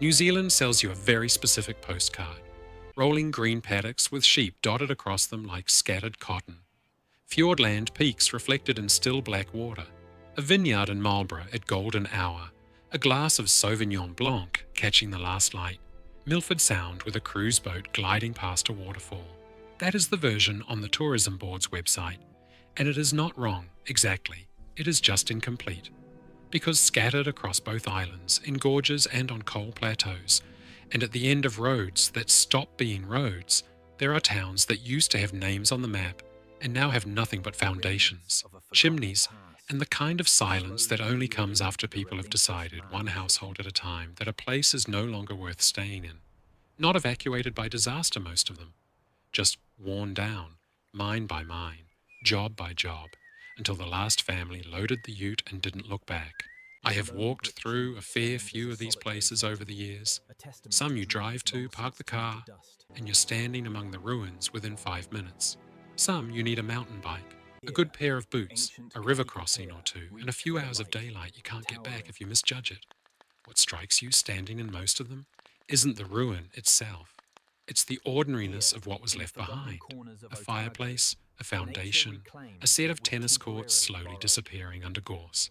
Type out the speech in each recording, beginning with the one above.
New Zealand sells you a very specific postcard. Rolling green paddocks with sheep dotted across them like scattered cotton. Fiordland peaks reflected in still black water. A vineyard in Marlborough at golden hour. A glass of Sauvignon Blanc catching the last light. Milford Sound with a cruise boat gliding past a waterfall. That is the version on the Tourism Board's website. And it is not wrong, exactly. It is just incomplete. Because scattered across both islands, in gorges and on coal plateaus, and at the end of roads that stop being roads, there are towns that used to have names on the map and now have nothing but foundations, chimneys, and the kind of silence that only comes after people have decided, one household at a time, that a place is no longer worth staying in. Not evacuated by disaster, most of them. Just worn down, mine by mine, job by job, until the last family loaded the ute and didn't look back. I have walked through a fair few of these places over the years. Some you drive to, park the car, and you're standing among the ruins within 5 minutes. Some you need a mountain bike, a good pair of boots, a river crossing or two, and a few hours of daylight you can't get back if you misjudge it. What strikes you standing in most of them isn't the ruin itself. It's the ordinariness of what was left behind. A fireplace, a foundation, a set of tennis courts slowly disappearing under gorse.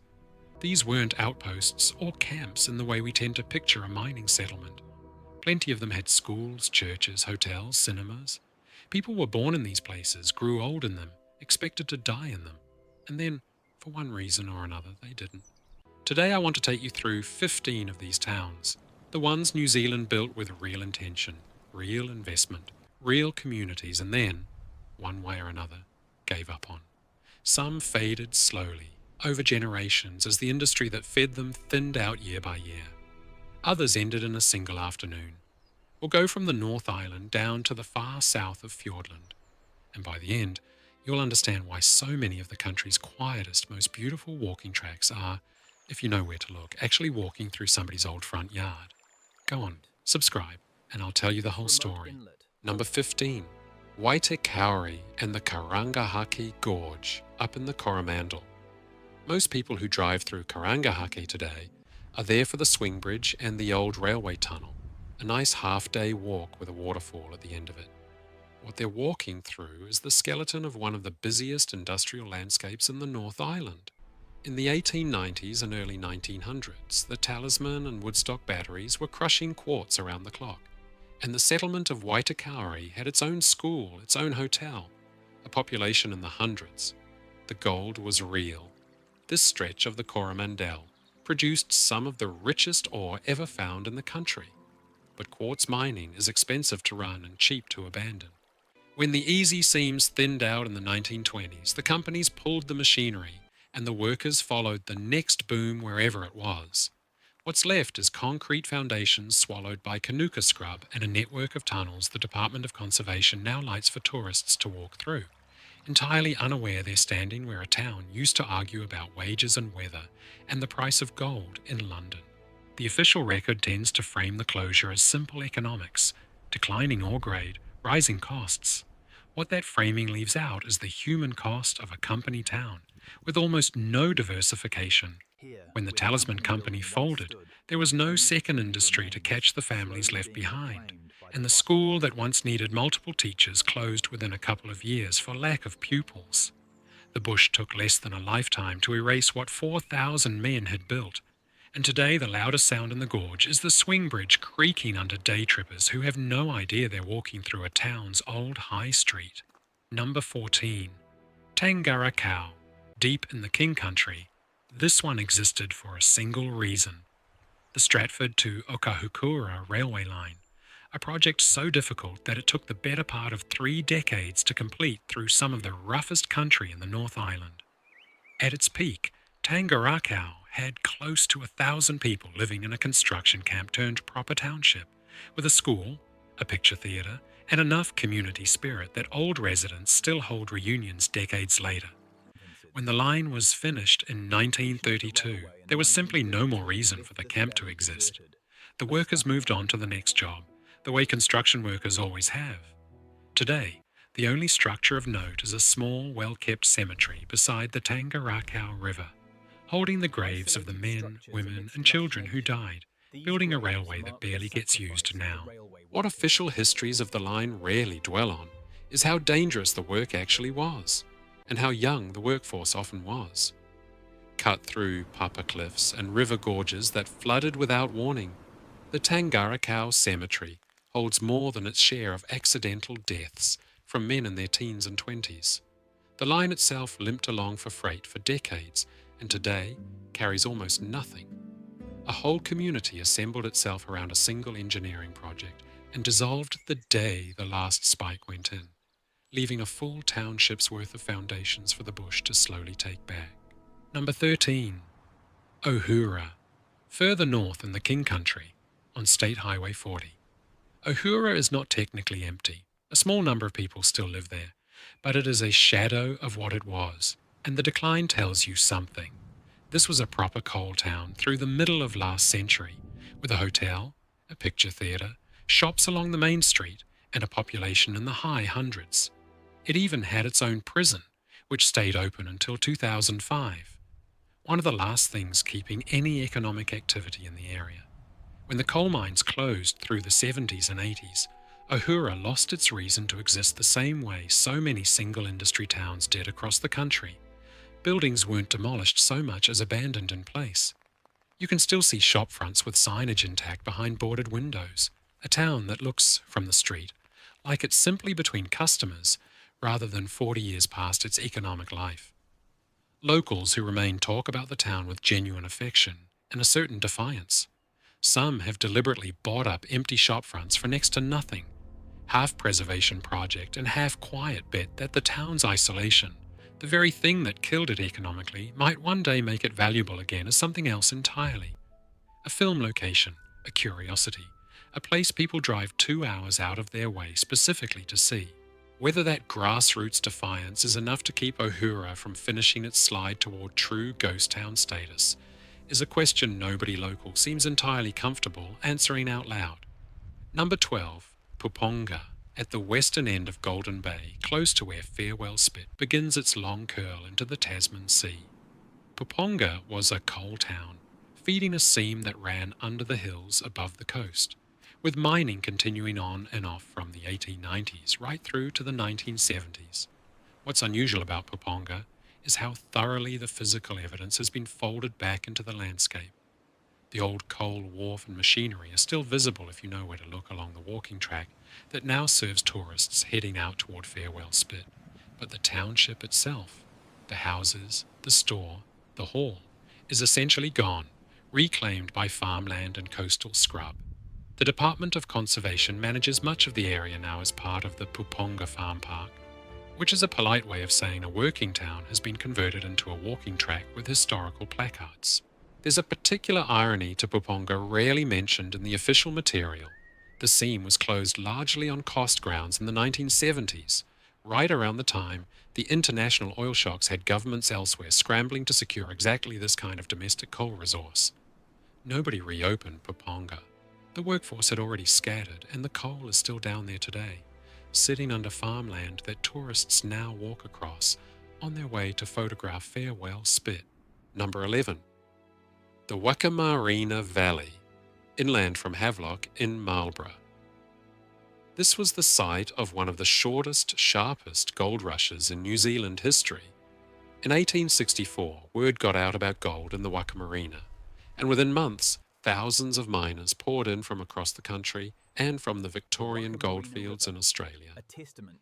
These weren't outposts or camps in the way we tend to picture a mining settlement. Plenty of them had schools, churches, hotels, cinemas. People were born in these places, grew old in them, expected to die in them, and then, for one reason or another, they didn't. Today I want to take you through 15 of these towns, the ones New Zealand built with real intention, real investment, real communities, and then, one way or another, gave up on. Some faded slowly, over generations, as the industry that fed them thinned out year by year. Others ended in a single afternoon. We'll go from the North Island down to the far south of Fiordland, and by the end, you'll understand why so many of the country's quietest, most beautiful walking tracks are, if you know where to look, actually walking through somebody's old front yard. Go on, subscribe, and I'll tell you the whole story. Number 15. Waitekauri and the Karangahake Gorge, up in the Coromandel. Most people who drive through Karangahake today are there for the swing bridge and the old railway tunnel, a nice half-day walk with a waterfall at the end of it. What they're walking through is the skeleton of one of the busiest industrial landscapes in the North Island. In the 1890s and early 1900s, the Talisman and Woodstock batteries were crushing quartz around the clock, and the settlement of Waitekauri had its own school, its own hotel, a population in the hundreds. The gold was real. This stretch of the Coromandel produced some of the richest ore ever found in the country. But quartz mining is expensive to run and cheap to abandon. When the easy seams thinned out in the 1920s, the companies pulled the machinery, and the workers followed the next boom wherever it was. What's left is concrete foundations swallowed by Kanuka scrub and a network of tunnels the Department of Conservation now lights for tourists to walk through, entirely unaware they're standing where a town used to argue about wages and weather and the price of gold in London. The official record tends to frame the closure as simple economics, declining ore grade, rising costs. What that framing leaves out is the human cost of a company town, with almost no diversification. When the Talisman Company folded, there was no second industry to catch the families left behind, and the school that once needed multiple teachers closed within a couple of years for lack of pupils. The bush took less than a lifetime to erase what 4,000 men had built, and today the loudest sound in the gorge is the swing bridge creaking under day trippers who have no idea they're walking through a town's old high street. Number 14. Tangarakau, deep in the King Country. This one existed for a single reason. The Stratford to Okahukura railway line, a project so difficult that it took the better part of 3 decades to complete through some of the roughest country in the North Island. At its peak, Tangarakau had close to 1,000 people living in a construction camp turned proper township, with a school, a picture theatre, and enough community spirit that old residents still hold reunions decades later. When the line was finished in 1932, there was simply no more reason for the camp to exist. The workers moved on to the next job, the way construction workers always have. Today, the only structure of note is a small, well-kept cemetery beside the Tangarakau River, holding the graves of the men, women, and children who died, building a railway that barely gets used now. What official histories of the line rarely dwell on is how dangerous the work actually was, and how young the workforce often was. Cut through papa cliffs and river gorges that flooded without warning, the Tangarakau cemetery holds more than its share of accidental deaths from men in their teens and 20s. The line itself limped along for freight for decades, and today carries almost nothing. A whole community assembled itself around a single engineering project and dissolved the day the last spike went in, leaving a full township's worth of foundations for the bush to slowly take back. Number 13. Ohura, further north in the King Country, on State Highway 40. Ohura is not technically empty. A small number of people still live there, but it is a shadow of what it was, and the decline tells you something. This was a proper coal town through the middle of last century, with a hotel, a picture theatre, shops along the main street, and a population in the high hundreds. It even had its own prison, which stayed open until 2005. One of the last things keeping any economic activity in the area. When the coal mines closed through the 70s and 80s, Ohura lost its reason to exist the same way so many single industry towns did across the country. Buildings weren't demolished so much as abandoned in place. You can still see shop fronts with signage intact behind boarded windows, a town that looks, from the street, like it's simply between customers rather than 40 years past its economic life. Locals who remain talk about the town with genuine affection and a certain defiance. Some have deliberately bought up empty shop fronts for next to nothing, half preservation project and half quiet bet that the town's isolation, the very thing that killed it economically, might one day make it valuable again as something else entirely. A film location, a curiosity, a place people drive 2 hours out of their way specifically to see. Whether that grassroots defiance is enough to keep Ohura from finishing its slide toward true ghost town status is a question nobody local seems entirely comfortable answering out loud. Number 12, Puponga, at the western end of Golden Bay, close to where Farewell Spit begins its long curl into the Tasman Sea. Puponga was a coal town, feeding a seam that ran under the hills above the coast, with mining continuing on and off from the 1890s right through to the 1970s. What's unusual about Puponga is how thoroughly the physical evidence has been folded back into the landscape. The old coal wharf and machinery are still visible if you know where to look along the walking track that now serves tourists heading out toward Farewell Spit. But the township itself, the houses, the store, the hall, is essentially gone, reclaimed by farmland and coastal scrub. The Department of Conservation manages much of the area now as part of the Puponga Farm Park, which is a polite way of saying a working town has been converted into a walking track with historical placards. There's a particular irony to Puponga rarely mentioned in the official material. The seam was closed largely on cost grounds in the 1970s, right around the time the international oil shocks had governments elsewhere scrambling to secure exactly this kind of domestic coal resource. Nobody reopened Puponga. The workforce had already scattered, and the coal is still down there today, sitting under farmland that tourists now walk across on their way to photograph Farewell Spit. Number 11. The Wakamarina Valley, inland from Havelock in Marlborough. This was the site of one of the shortest, sharpest gold rushes in New Zealand history. In 1864, word got out about gold in the Wakamarina, and within months, thousands of miners poured in from across the country and from the Victorian goldfields in Australia.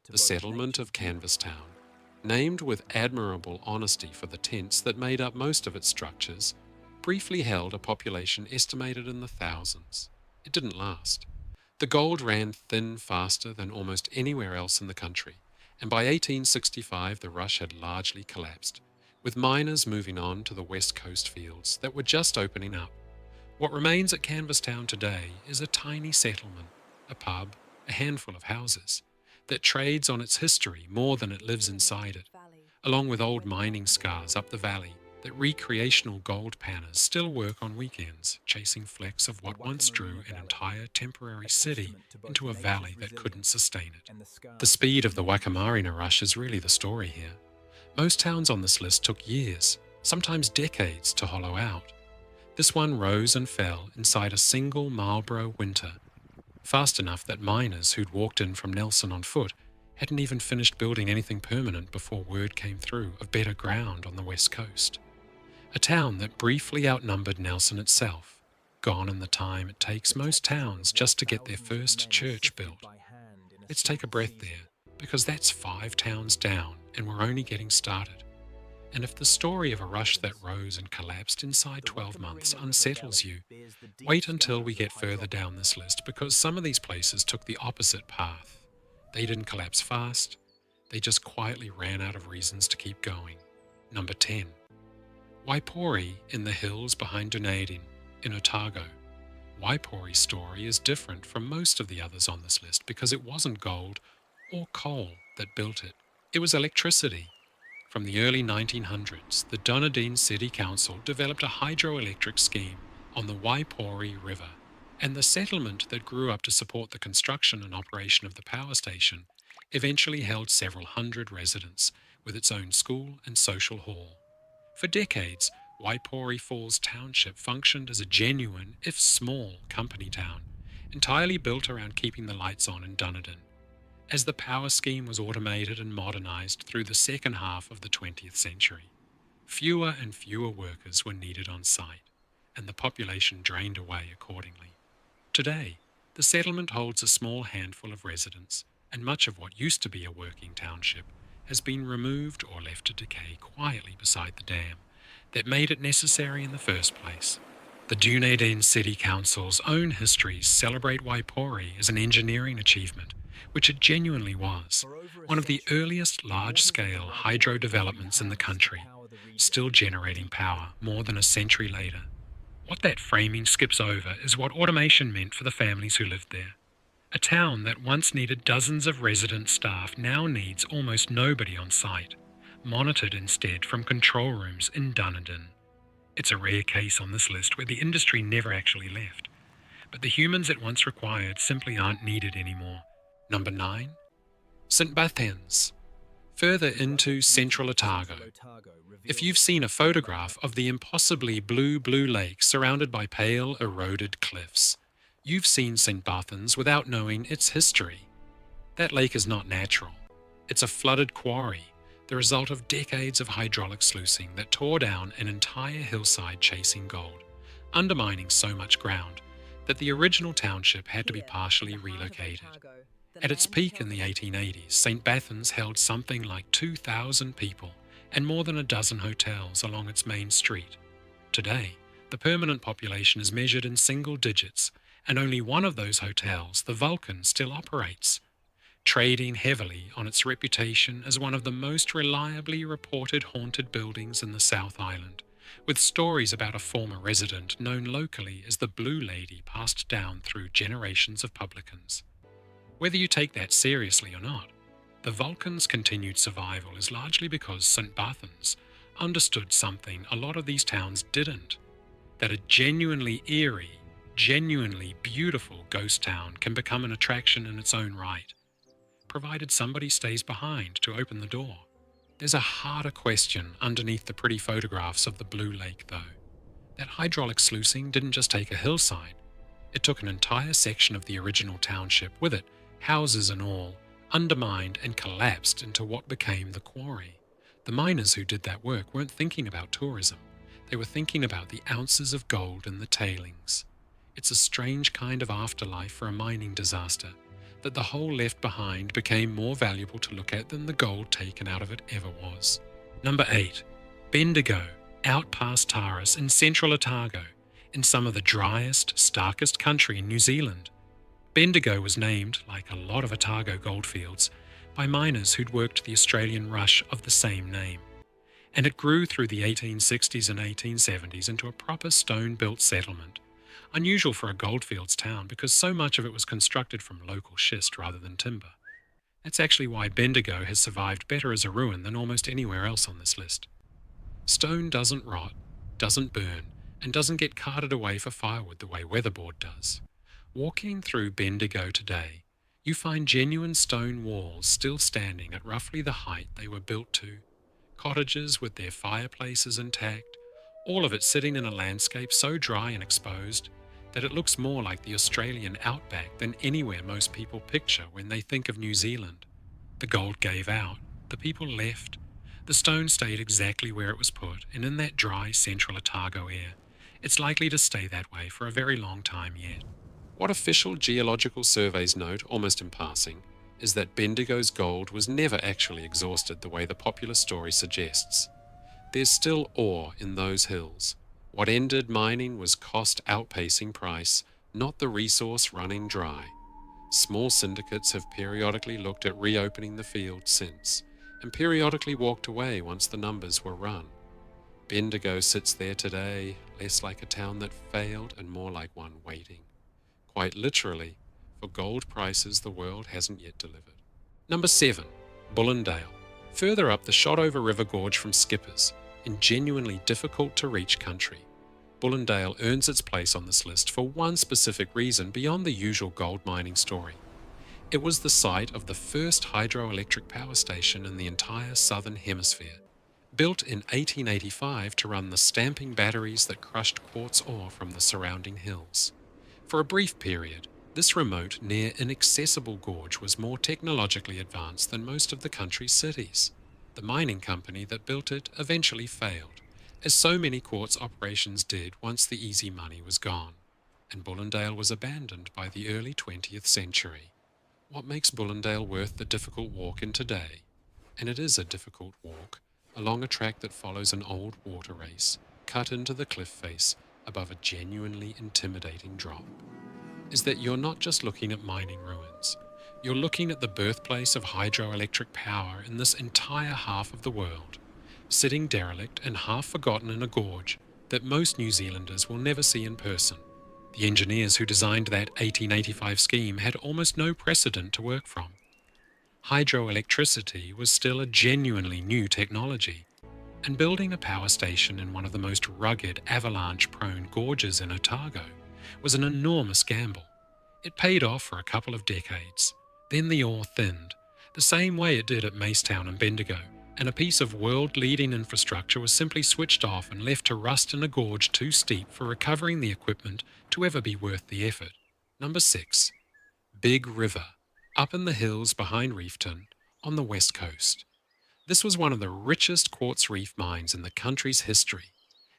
The settlement of Canvastown, named with admirable honesty for the tents that made up most of its structures, briefly held a population estimated in the thousands. It didn't last. The gold ran thin faster than almost anywhere else in the country, and by 1865 the rush had largely collapsed, with miners moving on to the west coast fields that were just opening up. What remains at Canvastown today is a tiny settlement, a pub, a handful of houses, that trades on its history more than it lives inside it, along with old mining scars up the valley that recreational gold panners still work on weekends, chasing flecks of what once drew an entire temporary city into a valley that couldn't sustain it. The speed of the Wakamarina rush is really the story here. Most towns on this list took years, sometimes decades, to hollow out. This one rose and fell inside a single Marlborough winter, fast enough that miners who'd walked in from Nelson on foot hadn't even finished building anything permanent before word came through of better ground on the west coast. A town that briefly outnumbered Nelson itself, gone in the time it takes most towns just to get their first church built. Let's take a breath there, because that's 5 towns down and we're only getting started. And if the story of a rush that rose and collapsed inside 12 months unsettles you, wait until we get further down this list, because some of these places took the opposite path. They didn't collapse fast, they just quietly ran out of reasons to keep going. Number 10. Waipori in the hills behind Dunedin, in Otago. Waipori's story is different from most of the others on this list because it wasn't gold or coal that built it. It was electricity. From the early 1900s, the Dunedin City Council developed a hydroelectric scheme on the Waipori River, and the settlement that grew up to support the construction and operation of the power station eventually held several hundred residents with its own school and social hall. For decades, Waipori Falls Township functioned as a genuine, if small, company town, entirely built around keeping the lights on in Dunedin. As the power scheme was automated and modernised through the second half of the 20th century, fewer and fewer workers were needed on site, and the population drained away accordingly. Today, the settlement holds a small handful of residents, and much of what used to be a working township has been removed or left to decay quietly beside the dam that made it necessary in the first place. The Dunedin City Council's own histories celebrate Waipori as an engineering achievement, which it genuinely was, one of the earliest large-scale hydro developments in the country, still generating power more than a century later. What that framing skips over is what automation meant for the families who lived there. A town that once needed dozens of resident staff now needs almost nobody on site, monitored instead from control rooms in Dunedin. It's a rare case on this list where the industry never actually left, but the humans it once required simply aren't needed anymore. Number 9. St. Bathans, further into central Otago. If you've seen a photograph of the impossibly blue lake surrounded by pale, eroded cliffs, you've seen St. Bathans without knowing its history. That lake is not natural. It's a flooded quarry, the result of decades of hydraulic sluicing that tore down an entire hillside chasing gold, undermining so much ground that the original township had to be partially relocated. At its peak in the 1880s, St. Bathans held something like 2,000 people and more than a dozen hotels along its main street. Today, the permanent population is measured in single digits, and only one of those hotels, the Vulcan, still operates, trading heavily on its reputation as one of the most reliably reported haunted buildings in the South Island, with stories about a former resident known locally as the Blue Lady passed down through generations of publicans. Whether you take that seriously or not, the Vulcan's continued survival is largely because St. Bathans understood something a lot of these towns didn't, that a genuinely eerie, genuinely beautiful ghost town can become an attraction in its own right, provided somebody stays behind to open the door. There's a harder question underneath the pretty photographs of the Blue Lake, though. That hydraulic sluicing didn't just take a hillside, it took an entire section of the original township with it, houses and all, undermined and collapsed into what became the quarry. The miners who did that work weren't thinking about tourism. They were thinking about the ounces of gold in the tailings. It's a strange kind of afterlife for a mining disaster, that the hole left behind became more valuable to look at than the gold taken out of it ever was. Number 8. Bendigo, out past Taras in central Otago, in some of the driest, starkest country in New Zealand. Bendigo was named, like a lot of Otago goldfields, by miners who'd worked the Australian rush of the same name. And it grew through the 1860s and 1870s into a proper stone-built settlement, unusual for a goldfields town because so much of it was constructed from local schist rather than timber. That's actually why Bendigo has survived better as a ruin than almost anywhere else on this list. Stone doesn't rot, doesn't burn, and doesn't get carted away for firewood the way weatherboard does. Walking through Bendigo today, you find genuine stone walls still standing at roughly the height they were built to, cottages with their fireplaces intact, all of it sitting in a landscape so dry and exposed that it looks more like the Australian outback than anywhere most people picture when they think of New Zealand. The gold gave out, the people left, the stone stayed exactly where it was put, and in that dry central Otago air, it's likely to stay that way for a very long time yet. What official geological surveys note, almost in passing, is that Bendigo's gold was never actually exhausted the way the popular story suggests. There's still ore in those hills. What ended mining was cost outpacing price, not the resource running dry. Small syndicates have periodically looked at reopening the field since, and periodically walked away once the numbers were run. Bendigo sits there today, less like a town that failed and more like one waiting. Quite literally, for gold prices the world hasn't yet delivered. Number 7. Bullendale. Further up the shot-over river gorge from Skippers, in genuinely difficult-to-reach country. Bullendale earns its place on this list for one specific reason beyond the usual gold mining story. It was the site of the first hydroelectric power station in the entire southern hemisphere, built in 1885 to run the stamping batteries that crushed quartz ore from the surrounding hills. For a brief period, this remote, near inaccessible gorge was more technologically advanced than most of the country's cities. The mining company that built it eventually failed, as so many quartz operations did once the easy money was gone, and Bullendale was abandoned by the early 20th century. What makes Bullendale worth the difficult walk in today? And it is a difficult walk, along a track that follows an old water race, cut into the cliff face above a genuinely intimidating drop, is that you're not just looking at mining ruins. You're looking at the birthplace of hydroelectric power in this entire half of the world, sitting derelict and half forgotten in a gorge that most New Zealanders will never see in person. The engineers who designed that 1885 scheme had almost no precedent to work from. Hydroelectricity was still a genuinely new technology, and building a power station in one of the most rugged, avalanche-prone gorges in Otago was an enormous gamble. It paid off for a couple of decades. Then the ore thinned, the same way it did at Macetown and Bendigo, and a piece of world-leading infrastructure was simply switched off and left to rust in a gorge too steep for recovering the equipment to ever be worth the effort. Number 6. Big River, up in the hills behind Reefton, on the west coast. This was one of the richest quartz reef mines in the country's history,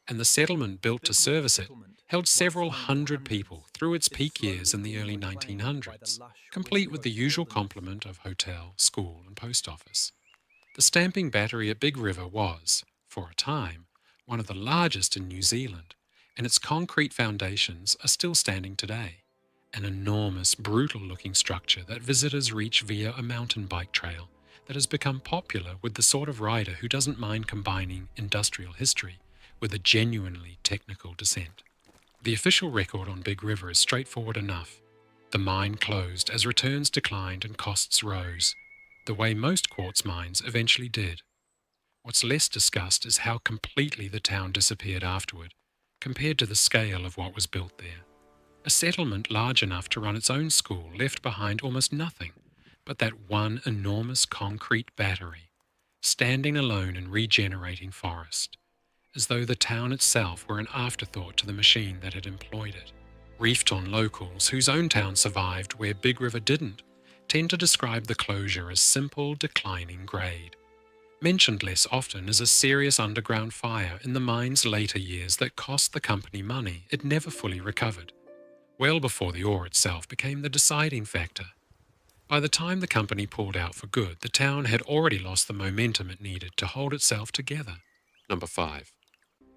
and the settlement built to service it held several hundred people through its peak years in the early 1900s, complete with the usual complement of hotel, school, and post office. The stamping battery at Big River was, for a time, one of the largest in New Zealand, and its concrete foundations are still standing today. An enormous, brutal-looking structure that visitors reach via a mountain bike trail that has become popular with the sort of rider who doesn't mind combining industrial history with a genuinely technical descent. The official record on Big River is straightforward enough. The mine closed as returns declined and costs rose, the way most quartz mines eventually did. What's less discussed is how completely the town disappeared afterward, compared to the scale of what was built there. A settlement large enough to run its own school left behind almost nothing but that one enormous concrete battery, standing alone in regenerating forest, as though the town itself were an afterthought to the machine that had employed it. Reefton locals, whose own town survived where Big River didn't, tend to describe the closure as simple declining grade. Mentioned less often is a serious underground fire in the mine's later years that cost the company money it never fully recovered, well before the ore itself became the deciding factor. By the time the company pulled out for good, the town had already lost the momentum it needed to hold itself together. Number 5.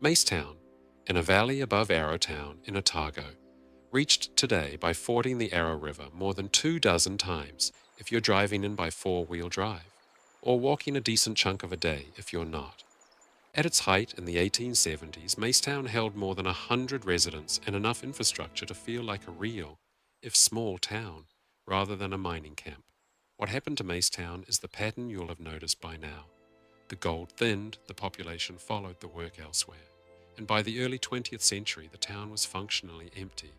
Macetown, in a valley above Arrowtown in Otago, reached today by fording the Arrow River more than 24 times if you're driving in by four-wheel drive, or walking a decent chunk of a day if you're not. At its height in the 1870s, Macetown held more than 100 residents and enough infrastructure to feel like a real, if small, town, rather than a mining camp. What happened to Macetown is the pattern you'll have noticed by now. The gold thinned, the population followed the work elsewhere, and by the early 20th century the town was functionally empty.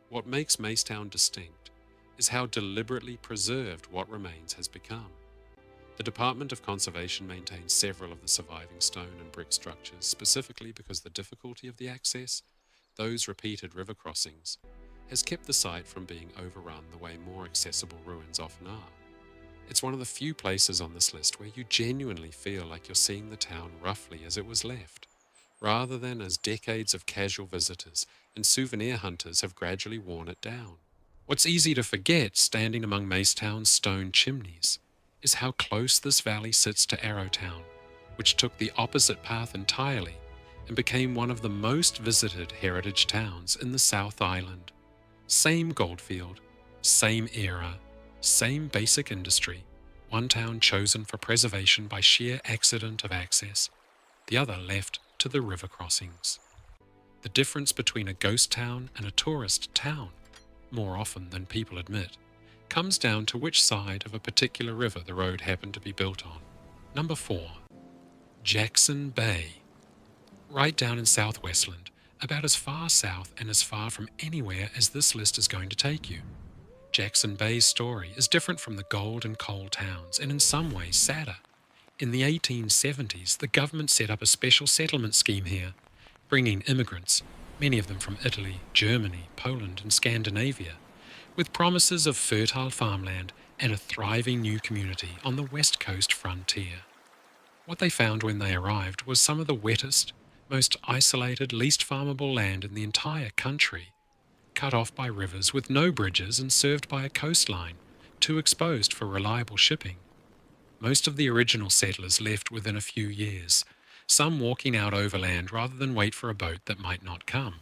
What makes Macetown distinct is how deliberately preserved what remains has become. The Department of Conservation maintains several of the surviving stone and brick structures, specifically because the difficulty of the access, those repeated river crossings, has kept the site from being overrun the way more accessible ruins often are. It's one of the few places on this list where you genuinely feel like you're seeing the town roughly as it was left, rather than as decades of casual visitors and souvenir hunters have gradually worn it down. What's easy to forget standing among Macetown's stone chimneys is how close this valley sits to Arrowtown, which took the opposite path entirely and became one of the most visited heritage towns in the South Island. Same goldfield, same era, same basic industry, one town chosen for preservation by sheer accident of access, the other left to the river crossings. The difference between a ghost town and a tourist town, more often than people admit, comes down to which side of a particular river the road happened to be built on. Number 4. Jackson Bay. Right down in South Westland, about as far south and as far from anywhere as this list is going to take you. Jackson Bay's story is different from the gold and coal towns, and in some ways sadder. In the 1870s, the government set up a special settlement scheme here, bringing immigrants, many of them from Italy, Germany, Poland and Scandinavia, with promises of fertile farmland and a thriving new community on the west coast frontier. What they found when they arrived was some of the wettest, most isolated, least farmable land in the entire country, cut off by rivers with no bridges and served by a coastline, too exposed for reliable shipping. Most of the original settlers left within a few years, some walking out overland rather than wait for a boat that might not come.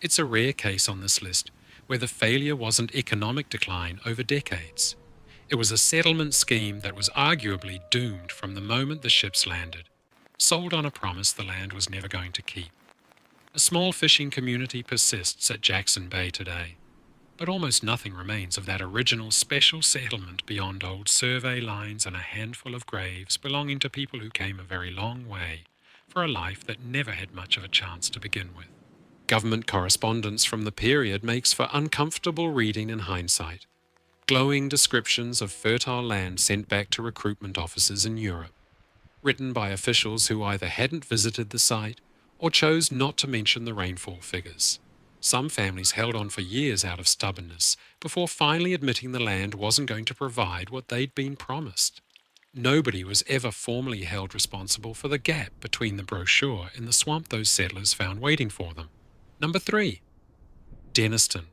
It's a rare case on this list where the failure wasn't economic decline over decades. It was a settlement scheme that was arguably doomed from the moment the ships landed, sold on a promise the land was never going to keep. A small fishing community persists at Jackson Bay today, but almost nothing remains of that original special settlement beyond old survey lines and a handful of graves belonging to people who came a very long way for a life that never had much of a chance to begin with. Government correspondence from the period makes for uncomfortable reading in hindsight. Glowing descriptions of fertile land sent back to recruitment offices in Europe, written by officials who either hadn't visited the site or chose not to mention the rainfall figures. Some families held on for years out of stubbornness before finally admitting the land wasn't going to provide what they'd been promised. Nobody was ever formally held responsible for the gap between the brochure and the swamp those settlers found waiting for them. Number 3. Denniston,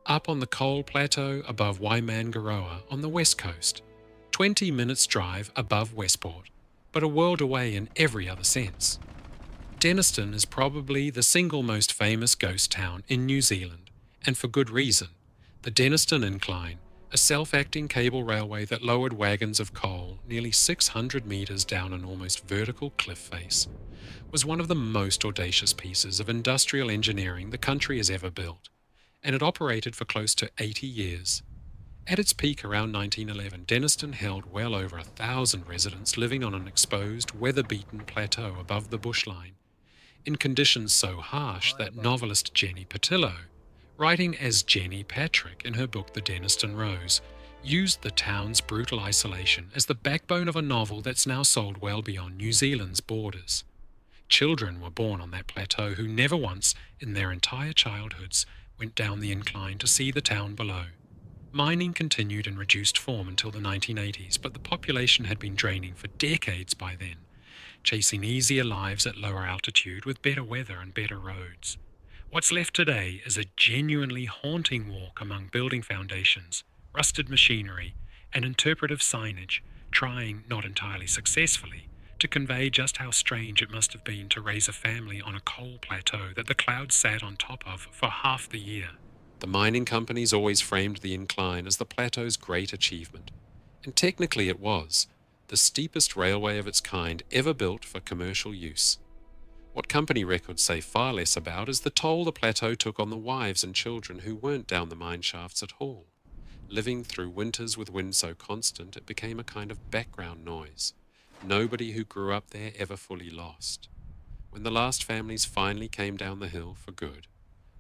up on the coal plateau above Waimangaroa on the west coast, 20 minutes drive above Westport, but a world away in every other sense. Denniston is probably the single most famous ghost town in New Zealand, and for good reason. The Denniston Incline, a self-acting cable railway that lowered wagons of coal nearly 600 metres down an almost vertical cliff face, was one of the most audacious pieces of industrial engineering the country has ever built, and it operated for close to 80 years. At its peak around 1911, Denniston held well over 1,000 residents living on an exposed, weather-beaten plateau above the bushline, in conditions so harsh that novelist Jenny Patillo, writing as Jenny Patrick in her book The Denniston Rose, used the town's brutal isolation as the backbone of a novel that's now sold well beyond New Zealand's borders. Children were born on that plateau who never once, in their entire childhoods, went down the incline to see the town below. Mining continued in reduced form until the 1980s, but the population had been draining for decades by then, chasing easier lives at lower altitude with better weather and better roads. What's left today is a genuinely haunting walk among building foundations, rusted machinery, and interpretive signage, trying, not entirely successfully, to convey just how strange it must have been to raise a family on a coal plateau that the clouds sat on top of for half the year. The mining companies always framed the incline as the plateau's great achievement, and technically it was the steepest railway of its kind ever built for commercial use. What company records say far less about is the toll the plateau took on the wives and children who weren't down the mine shafts at all. Living through winters with wind so constant it became a kind of background noise. Nobody who grew up there ever fully lost. When the last families finally came down the hill for good,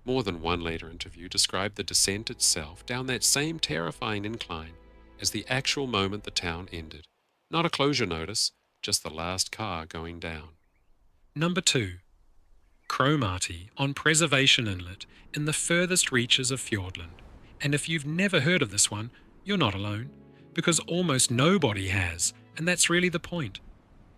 more than one later interview described the descent itself down that same terrifying incline as the actual moment the town ended. Not a closure notice, just the last car going down. Number 2. Cromarty on Preservation Inlet in the furthest reaches of Fiordland. And if you've never heard of this one, you're not alone, because almost nobody has, and that's really the point.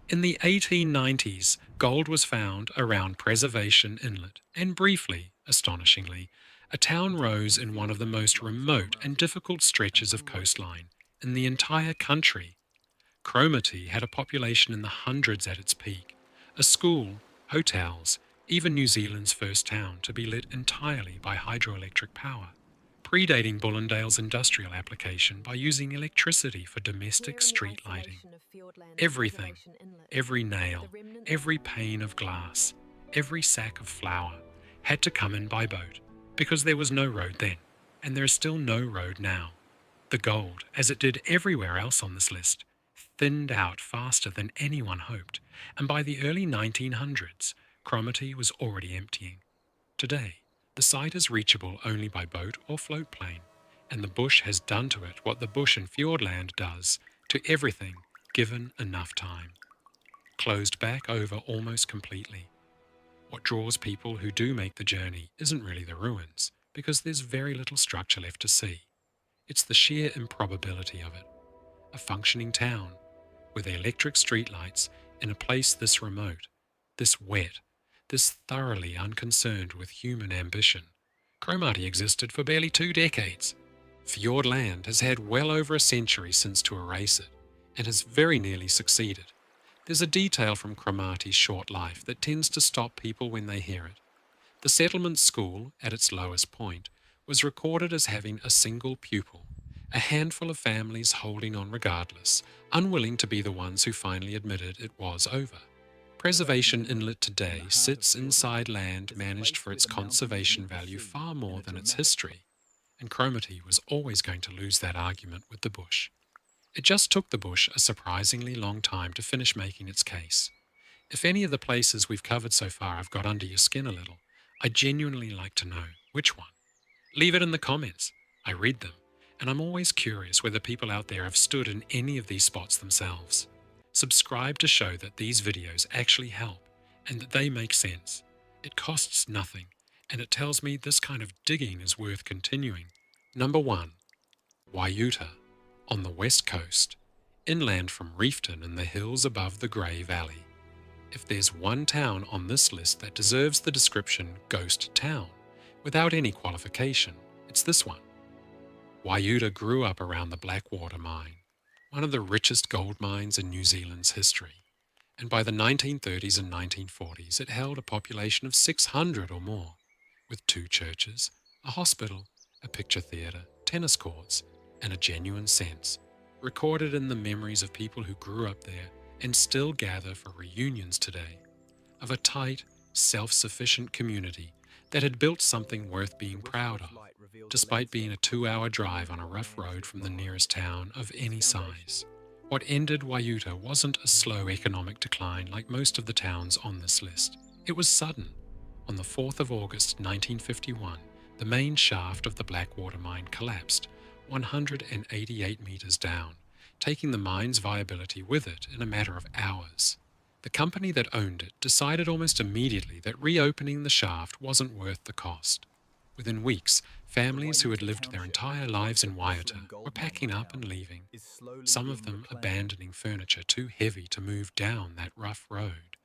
In the 1890s, gold was found around Preservation Inlet, and briefly, astonishingly, a town rose in one of the most remote and difficult stretches of coastline in the entire country. Cromarty had a population in the hundreds at its peak, a school, hotels, even New Zealand's first town to be lit entirely by hydroelectric power, predating Bullendale's industrial application by using electricity for domestic street lighting. Everything, every nail, every pane of glass, every sack of flour, had to come in by boat, because there was no road then, and there is still no road now. The gold, as it did everywhere else on this list, thinned out faster than anyone hoped, and by the early 1900s, Cromarty was already emptying. Today, the site is reachable only by boat or float plane, and the bush has done to it what the bush in Fiordland does to everything given enough time. Closed back over almost completely. What draws people who do make the journey isn't really the ruins, because there's very little structure left to see. It's the sheer improbability of it. A functioning town, with electric streetlights in a place this remote, this wet, this thoroughly unconcerned with human ambition. Cromarty existed for barely 2 decades. Fiordland has had well over a century since to erase it, and has very nearly succeeded. There's a detail from Cromarty's short life that tends to stop people when they hear it. The settlement school, at its lowest point, was recorded as having a single pupil, a handful of families holding on regardless, unwilling to be the ones who finally admitted it was over. Preservation Inlet today sits inside land managed for its conservation value far more than its history, and Cromarty was always going to lose that argument with the bush. It just took the bush a surprisingly long time to finish making its case. If any of the places we've covered so far have got under your skin a little, I'd genuinely like to know which one. Leave it in the comments. I read them, and I'm always curious whether people out there have stood in any of these spots themselves. Subscribe to show that these videos actually help and that they make sense. It costs nothing, and it tells me this kind of digging is worth continuing. Number 1. Waiuta, on the west coast, inland from Reefton in the hills above the Grey Valley. If there's one town on this list that deserves the description ghost town, without any qualification, it's this one. Waiuta grew up around the Blackwater mine, one of the richest gold mines in New Zealand's history, and by the 1930s and 1940s it held a population of 600 or more, with 2 churches, a hospital, a picture theatre, tennis courts, and a genuine sense, recorded in the memories of people who grew up there and still gather for reunions today, of a tight, self-sufficient community that had built something worth being proud of, despite being a 2-hour drive on a rough road from the nearest town of any size. What ended Waiuta wasn't a slow economic decline like most of the towns on this list. It was sudden. On the 4th of August 1951, the main shaft of the Blackwater mine collapsed 188 metres down, taking the mine's viability with it in a matter of hours. The company that owned it decided almost immediately that reopening the shaft wasn't worth the cost. Within weeks, families who had lived their entire lives in Waiuta were packing up and leaving, some of them abandoning furniture too heavy to move down that rough road,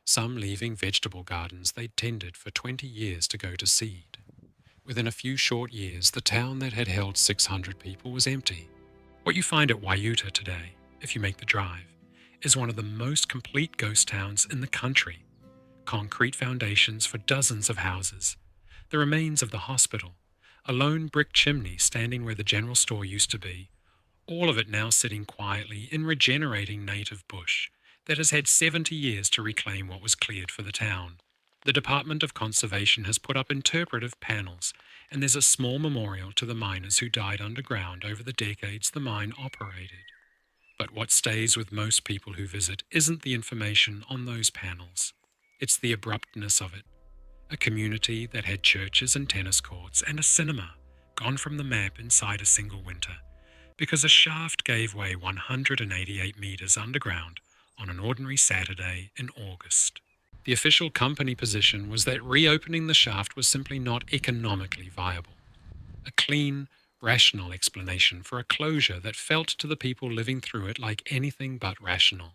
some leaving vegetable gardens they'd tended for 20 years to go to seed. Within a few short years, the town that had held 600 people was empty. What you find at Waiuta today, if you make the drive, is one of the most complete ghost towns in the country. Concrete foundations for dozens of houses, the remains of the hospital, a lone brick chimney standing where the general store used to be, all of it now sitting quietly in regenerating native bush that has had 70 years to reclaim what was cleared for the town. The Department of Conservation has put up interpretive panels, and there's a small memorial to the miners who died underground over the decades the mine operated. But what stays with most people who visit isn't the information on those panels. It's the abruptness of it. A community that had churches and tennis courts and a cinema, gone from the map inside a single winter, because a shaft gave way 188 metres underground on an ordinary Saturday in August. The official company position was that reopening the shaft was simply not economically viable. A clean, rational explanation for a closure that felt to the people living through it like anything but rational.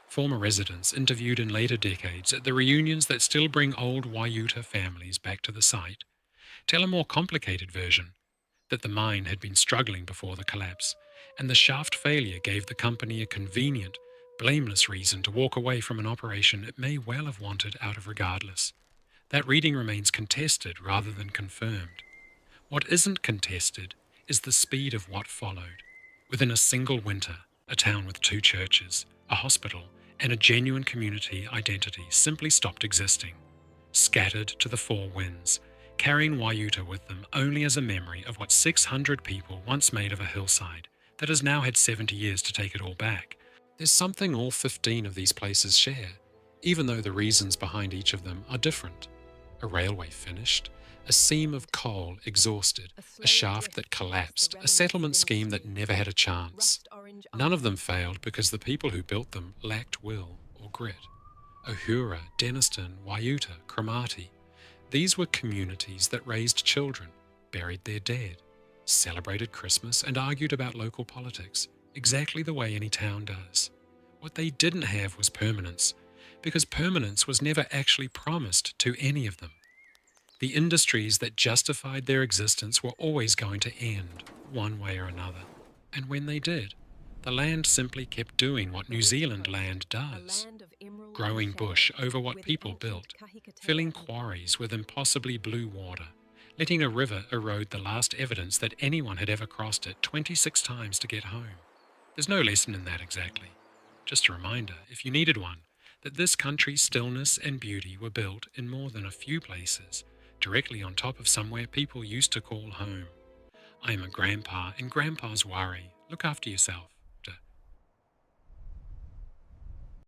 Former residents interviewed in later decades at the reunions that still bring old Waiuta families back to the site tell a more complicated version, that the mine had been struggling before the collapse, and the shaft failure gave the company a convenient, blameless reason to walk away from an operation it may well have wanted out of regardless. That reading remains contested rather than confirmed. What isn't contested is the speed of what followed. Within a single winter, a town with 2 churches, a hospital, and a genuine community identity simply stopped existing, scattered to the 4 winds, carrying Waiuta with them only as a memory of what 600 people once made of a hillside that has now had 70 years to take it all back. There's something all 15 of these places share, even though the reasons behind each of them are different. A railway finished, a seam of coal exhausted, a shaft that collapsed, a settlement scheme that never had a chance. None of them failed because the people who built them lacked will or grit. Ohura, Denniston, Waiuta, Cromarty. These were communities that raised children, buried their dead, celebrated Christmas and argued about local politics, exactly the way any town does. What they didn't have was permanence, because permanence was never actually promised to any of them. The industries that justified their existence were always going to end, one way or another. And when they did, the land simply kept doing what New Zealand land does, growing bush over what people built, filling quarries with impossibly blue water, letting a river erode the last evidence that anyone had ever crossed it 26 times to get home. There's no lesson in that exactly. Just a reminder, if you needed one, that this country's stillness and beauty were built in more than a few places, directly on top of somewhere people used to call home. I am a grandpa, and grandpas worry. Look after yourself.